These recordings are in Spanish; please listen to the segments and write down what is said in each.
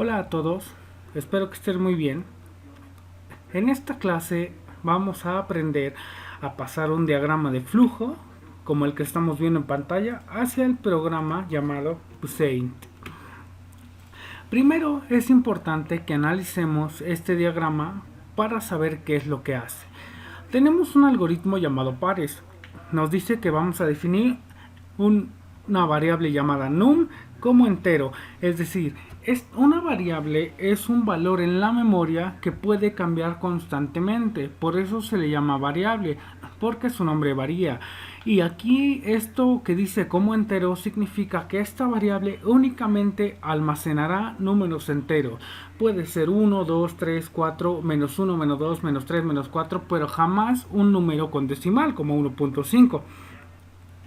Hola a todos, espero que estén muy bien. En esta clase vamos a aprender a pasar un diagrama de flujo, como el que estamos viendo en pantalla, hacia el programa llamado Paint. Primero es importante que analicemos este diagrama para saber qué es lo que hace. Tenemos un algoritmo llamado pares. Nos dice que vamos a definir una variable llamada num como entero, es decir, una variable es un valor en la memoria que puede cambiar constantemente, por eso se le llama variable, porque su nombre varía. Y aquí esto que dice como entero significa que esta variable únicamente almacenará números enteros. Puede ser 1, 2, 3, 4, menos 1, menos 2, menos 3, menos 4, pero jamás un número con decimal como 1.5.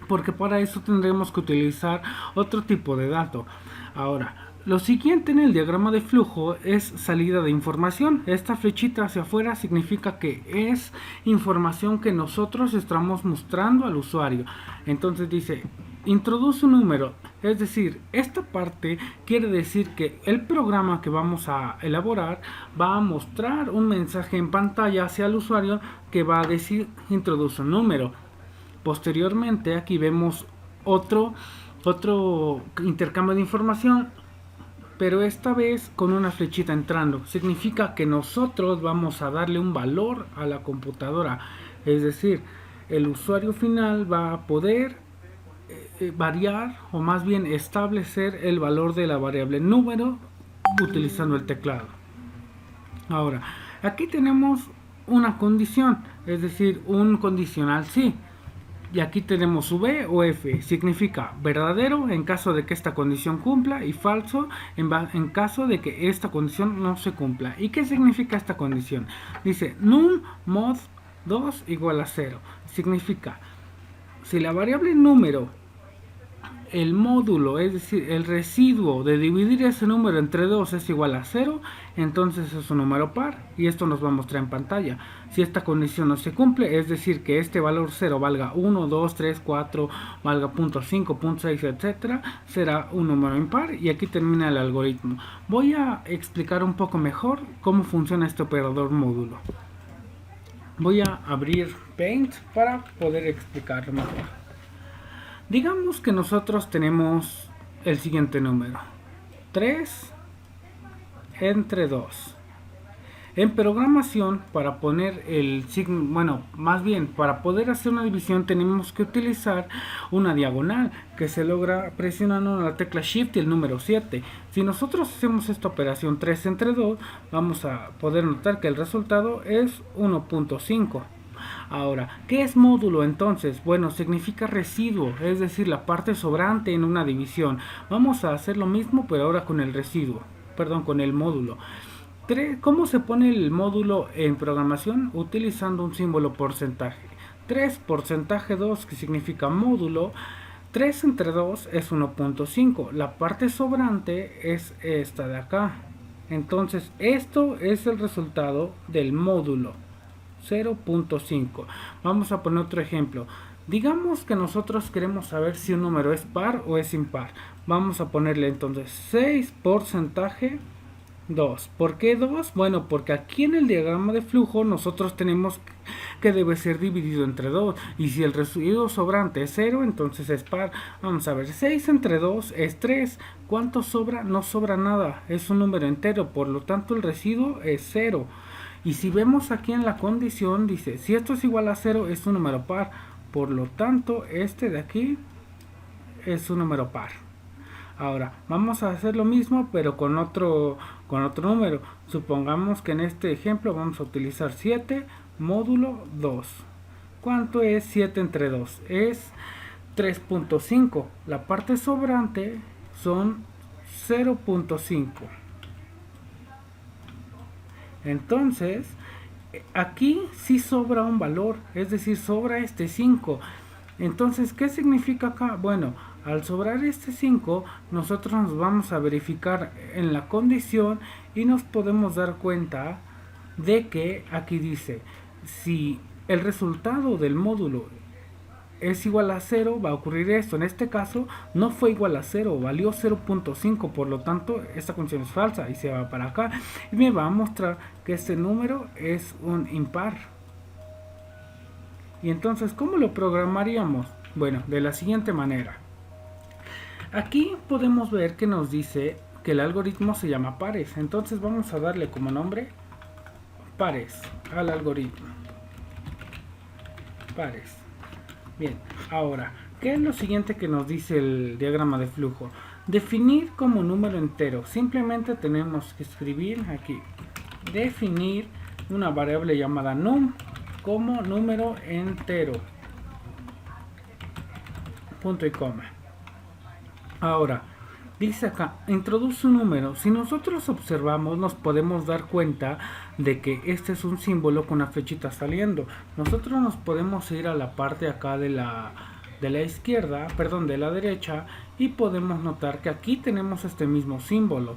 Porque para eso tendremos que utilizar otro tipo de dato. Ahora, lo siguiente en el diagrama de flujo es salida de información. Esta flechita hacia afuera significa que es información que nosotros estamos mostrando al usuario. Entonces dice, introduce un número. Es decir, esta parte quiere decir que el programa que vamos a elaborar va a mostrar un mensaje en pantalla hacia el usuario que va a decir introduce un número. Posteriormente aquí vemos otro intercambio de información, pero esta vez con una flechita entrando. Significa que nosotros vamos a darle un valor a la computadora, es decir, el usuario final va a poder variar o más bien establecer el valor de la variable número utilizando el teclado. Ahora, aquí tenemos una condición, es decir, un condicional sí. Y aquí tenemos V o F, significa verdadero en caso de que esta condición cumpla y falso en caso de que esta condición no se cumpla. ¿Y qué significa esta condición? Dice num mod 2 igual a 0. Significa, si la variable número, el módulo, es decir, el residuo de dividir ese número entre 2 es igual a 0, entonces es un número par y esto nos va a mostrar en pantalla. Si esta condición no se cumple, es decir, que este valor 0 valga 1, 2, 3, 4, valga .5, .6, etc., será un número impar y aquí termina el algoritmo. Voy a explicar un poco mejor cómo funciona este operador módulo. Voy a abrir Paint para poder explicarlo mejor. Digamos que nosotros tenemos el siguiente número: 3 entre 2. En programación, para poner el signo, más bien, para poder hacer una división tenemos que utilizar una diagonal que se logra presionando la tecla Shift y el número 7. Si nosotros hacemos esta operación 3 entre 2, vamos a poder notar que el resultado es 1.5. Ahora, ¿qué es módulo entonces? Bueno, significa residuo, es decir, la parte sobrante en una división. Vamos a hacer lo mismo, pero ahora con el residuo, con el módulo. ¿Cómo se pone el módulo en programación? Utilizando un símbolo porcentaje. 3 porcentaje 2, que significa módulo. 3 entre 2 es 1.5. La parte sobrante es esta de acá. Entonces, esto es el resultado del módulo. 0.5. Vamos a poner otro ejemplo. Digamos que nosotros queremos saber si un número es par o es impar. Vamos a ponerle entonces 6 porcentaje 2. ¿Por qué 2? Bueno, porque aquí en el diagrama de flujo nosotros tenemos que debe ser dividido entre 2. Y si el residuo sobrante es 0, entonces es par. Vamos a ver, 6 entre 2 es 3. ¿Cuánto sobra? No sobra nada. Es un número entero, por lo tanto el residuo es 0. Y si vemos aquí en la condición, dice, si esto es igual a 0, es un número par. Por lo tanto, este de aquí es un número par. Ahora, vamos a hacer lo mismo, pero con otro número. Supongamos que en este ejemplo vamos a utilizar 7 módulo 2. ¿Cuánto es 7 entre 2? Es 3.5. La parte sobrante son 0.5. Entonces, aquí sí sobra un valor, es decir, sobra este 5. Entonces, ¿qué significa acá? Bueno, al sobrar este 5, nosotros nos vamos a verificar en la condición y nos podemos dar cuenta de que aquí dice, si el resultado del módulo es igual a 0, va a ocurrir esto. En este caso no fue igual a 0, valió 0.5, por lo tanto esta condición es falsa y se va para acá y me va a mostrar que este número es un impar. Y entonces, ¿cómo lo programaríamos? Bueno, de la siguiente manera. Aquí podemos ver que nos dice que el algoritmo se llama pares, entonces vamos a darle como nombre pares al algoritmo. Pares. Bien, ahora, ¿qué es lo siguiente que nos dice el diagrama de flujo? Definir como número entero. Simplemente tenemos que escribir aquí, definir una variable llamada num como número entero. Punto y coma. Ahora, dice acá, introduce un número. Si nosotros observamos, nos podemos dar cuenta de que este es un símbolo con una flechita saliendo. Nosotros nos podemos ir a la parte acá de la izquierda, perdón, de la derecha, y podemos notar que aquí tenemos este mismo símbolo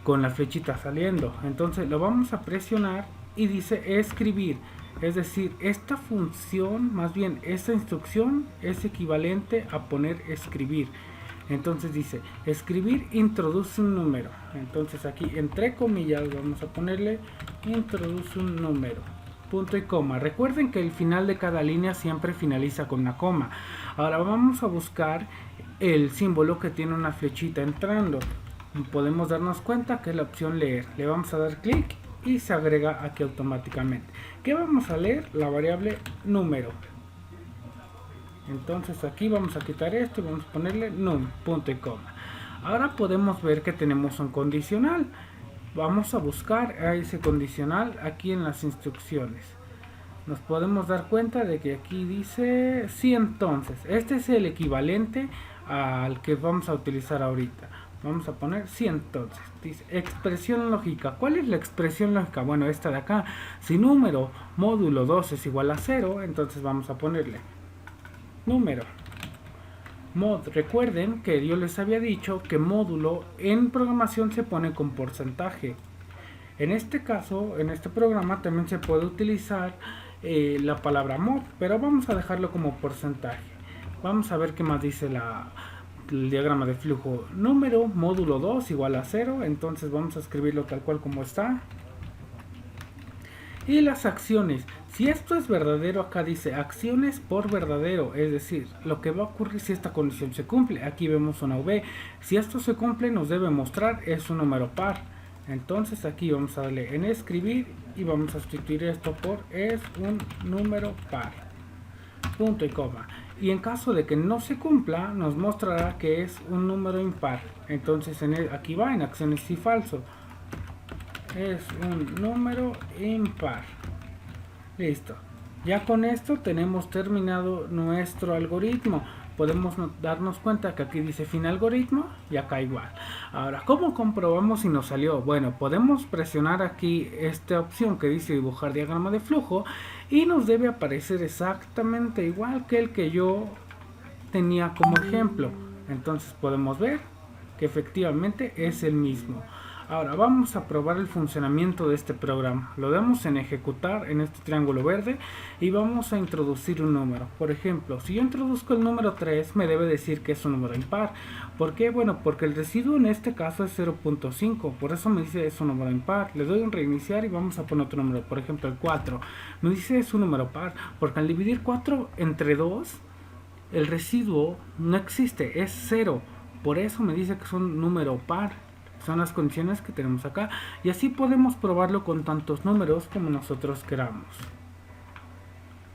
con la flechita saliendo. Entonces lo vamos a presionar y dice escribir. Es decir, esta función, más bien esta instrucción es equivalente a poner escribir. Entonces dice, escribir introduce un número. Entonces aquí entre comillas vamos a ponerle introduce un número. Punto y coma. Recuerden que el final de cada línea siempre finaliza con una coma. Ahora vamos a buscar el símbolo que tiene una flechita entrando. Podemos darnos cuenta que es la opción leer. Le vamos a dar clic y se agrega aquí automáticamente. ¿Qué vamos a leer? La variable número. Entonces aquí vamos a quitar esto y vamos a ponerle num, punto y coma. Ahora podemos ver que tenemos un condicional. Vamos a buscar a ese condicional aquí en las instrucciones. Nos podemos dar cuenta de que aquí dice sí, entonces. Este es el equivalente al que vamos a utilizar ahorita. Vamos a poner sí, entonces. Dice expresión lógica. ¿Cuál es la expresión lógica? Bueno, esta de acá. Si número módulo 2 es igual a 0, entonces vamos a ponerle número mod. Recuerden que yo les había dicho que módulo en programación se pone con porcentaje. En este caso, en este programa también se puede utilizar la palabra mod, pero vamos a dejarlo como porcentaje. Vamos a ver qué más dice el diagrama de flujo. Número módulo 2 igual a 0, entonces vamos a escribirlo tal cual como está. Y las acciones, si esto es verdadero, acá dice acciones por verdadero, es decir, lo que va a ocurrir si esta condición se cumple. Aquí vemos una V, si esto se cumple nos debe mostrar es un número par. Entonces aquí vamos a darle en escribir y vamos a sustituir esto por es un número par. Punto y coma. Y en caso de que no se cumpla, nos mostrará que es un número impar. Entonces aquí va en acciones si falso. Es un número impar. Listo. Ya con esto tenemos terminado nuestro algoritmo. Podemos darnos cuenta que aquí dice fin algoritmo y acá igual. Ahora, ¿cómo comprobamos si nos salió? Bueno, podemos presionar aquí esta opción que dice dibujar diagrama de flujo y nos debe aparecer exactamente igual que el que yo tenía como ejemplo. Entonces podemos ver que efectivamente es el mismo. Ahora vamos a probar el funcionamiento de este programa. Lo damos en ejecutar en este triángulo verde y vamos a introducir un número. Por ejemplo, si yo introduzco el número 3 me debe decir que es un número impar. ¿Por qué? Bueno, porque el residuo en este caso es 0.5, por eso me dice es un número impar. Le doy un reiniciar y vamos a poner otro número, por ejemplo el 4. Me dice es un número par, porque al dividir 4 entre 2 el residuo no existe, es 0. Por eso me dice que es un número par. Son las condiciones que tenemos acá y así podemos probarlo con tantos números como nosotros queramos.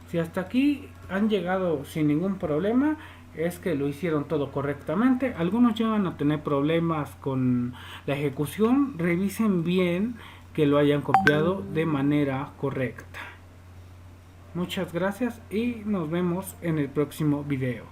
Si hasta aquí han llegado sin ningún problema, es que lo hicieron todo correctamente. Algunos llegan a tener problemas con la ejecución. Revisen bien que lo hayan copiado de manera correcta. Muchas gracias y nos vemos en el próximo video.